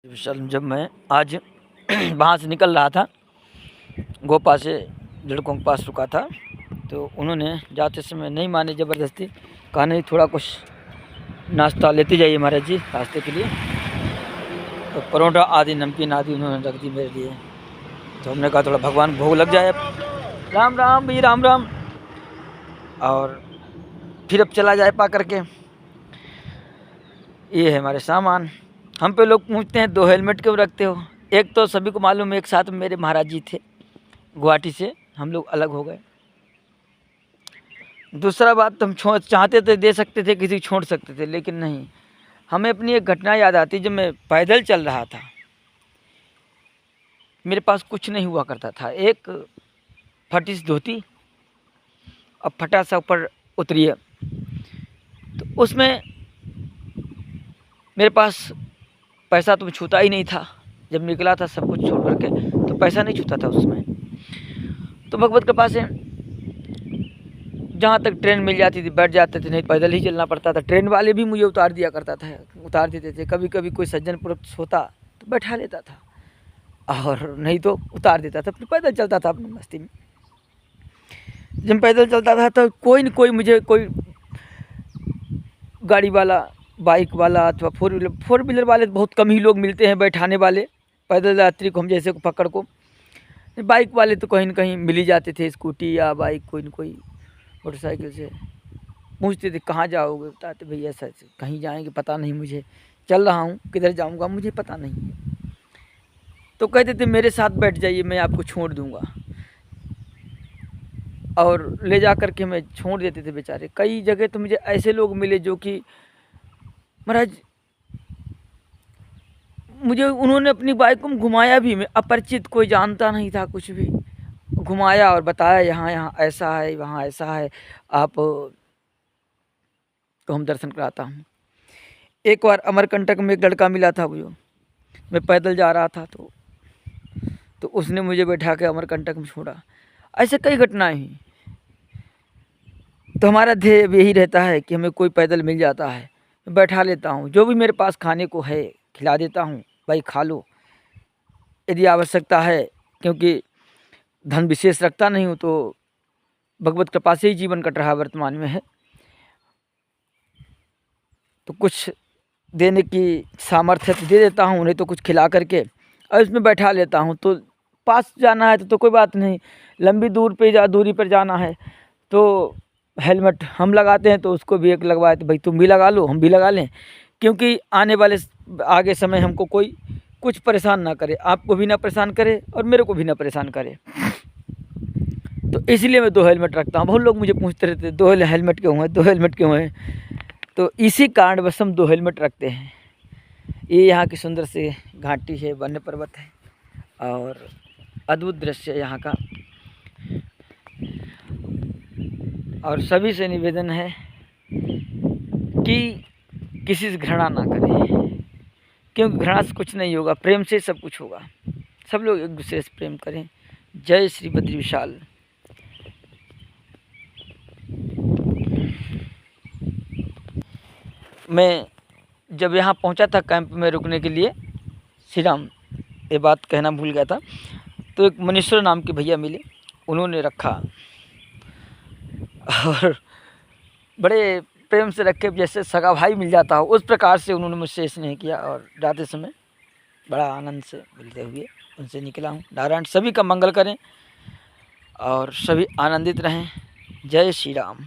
विशाल, जब मैं आज वहाँ से निकल रहा था, गोपा से लड़कों के पास रुका था, तो उन्होंने जाते समय नहीं माने, ज़बरदस्ती कहा नहीं थोड़ा कुछ नाश्ता लेते जाइए महाराज जी रास्ते के लिए। तो परोठा आदि नमकीन आदि उन्होंने रख दी मेरे लिए। तो हमने कहा थोड़ा भगवान भोग लग जाए। राम राम भी राम राम। और फिर अब चला जाए पा करके। ये है हमारे सामान। हम पे लोग पूछते हैं 2 हेलमेट क्यों रखते हो। एक तो सभी को मालूम है, एक साथ मेरे महाराज जी थे, गुवाहाटी से हम लोग अलग हो गए। दूसरा बात, तो हम चाहते थे दे सकते थे, किसी को छोड़ सकते थे, लेकिन नहीं। हमें अपनी एक घटना याद आती, जब मैं पैदल चल रहा था, मेरे पास कुछ नहीं हुआ करता था। एक फटी सी धोती और फटा सा ऊपर उतरिए, तो उसमें मेरे पास पैसा तो छूता ही नहीं था। जब निकला था सब कुछ छोड़ करके, तो पैसा नहीं छूता था उसमें। तो भगवत कृपा से जहाँ तक ट्रेन मिल जाती थी बैठ जाते थे, नहीं पैदल ही चलना पड़ता था। ट्रेन वाले भी मुझे उतार उतार देते थे। कभी कभी कोई सज्जन पुरुष होता तो बैठा लेता था, और नहीं तो उतार देता था। फिर पैदल चलता था अपनी मस्ती में। जब पैदल चलता था तो कोई न कोई मुझे, कोई गाड़ी वाला, बाइक वाला अथवा फोर व्हीलर वाले बहुत कम ही लोग मिलते हैं बैठाने वाले पैदल यात्री को, हम जैसे को पकड़ को। बाइक वाले तो कहीं न कहीं मिल ही जाते थे, स्कूटी या बाइक, कोई न कोई मोटरसाइकिल से। पूछते थे कहाँ जाओगे, बताते भैया ऐसा ऐसे कहीं जाएंगे, पता नहीं मुझे, चल रहा हूँ, किधर जाऊँगा मुझे पता नहीं है। तो कहते थे मेरे साथ बैठ जाइए, मैं आपको छोड़ दूँगा, और ले जा कर के मैं छोड़ देते थे बेचारे। कई जगह तो मुझे ऐसे लोग मिले जो कि महाराज, मुझे उन्होंने अपनी बाइक को घुमाया भी, मैं अपरिचित, कोई जानता नहीं था कुछ भी, घुमाया और बताया यहाँ यहाँ ऐसा है, वहाँ ऐसा है, आप तो हम दर्शन कराता हूँ। एक बार अमरकंटक में एक लड़का मिला था मुझे, मैं पैदल जा रहा था, तो उसने मुझे बैठा के अमरकंटक में छोड़ा। ऐसे कई घटनाएं हुई। तो हमारा ध्येय यही रहता है कि हमें कोई पैदल मिल जाता है, मैं बैठा लेता हूँ, जो भी मेरे पास खाने को है खिला देता हूँ, भाई खा लो यदि आवश्यकता है, क्योंकि धन विशेष रखता नहीं हूँ, तो भगवत कृपा से ही जीवन कट रहा वर्तमान में है। तो कुछ देने की सामर्थ्य दे देता हूँ, नहीं तो कुछ खिला करके और इसमें बैठा लेता हूँ। तो पास जाना है तो कोई बात नहीं, लंबी दूरी पर जाना है तो हेलमेट हम लगाते हैं, तो उसको भी एक लगवाए, तो भाई तुम भी लगा लो, हम भी लगा लें, क्योंकि आने वाले आगे समय हमको कोई कुछ परेशान ना करे, आपको भी ना परेशान करे और मेरे को भी ना परेशान करे। तो इसलिए मैं 2 हेलमेट रखता हूँ। बहुत लोग मुझे पूछते रहते 2 हेलमेट क्यों हैं, 2 हेलमेट क्यों हैं। तो इसी कारण बस हम 2 हेलमेट रखते हैं। ये यहाँ की सुंदर सी घाटी है, वन्य पर्वत है और अद्भुत दृश्य है यहाँ का। और सभी से निवेदन है कि किसी से घृणा ना करें, क्योंकि घृणा से कुछ नहीं होगा, प्रेम से सब कुछ होगा। सब लोग एक दूसरे से प्रेम करें। जय श्री बद्री विशाल। मैं जब यहाँ पहुँचा था कैंप में रुकने के लिए, श्री राम, ये बात कहना भूल गया था, तो एक मनीश्वर नाम के भैया मिले, उन्होंने रखा और बड़े प्रेम से रखे, जैसे सगा भाई मिल जाता हो उस प्रकार से उन्होंने मुझसे स्नेह किया। और जाते समय बड़ा आनंद से मिलते हुए उनसे निकला हूँ। नारायण सभी का मंगल करें और सभी आनंदित रहें। जय श्री राम।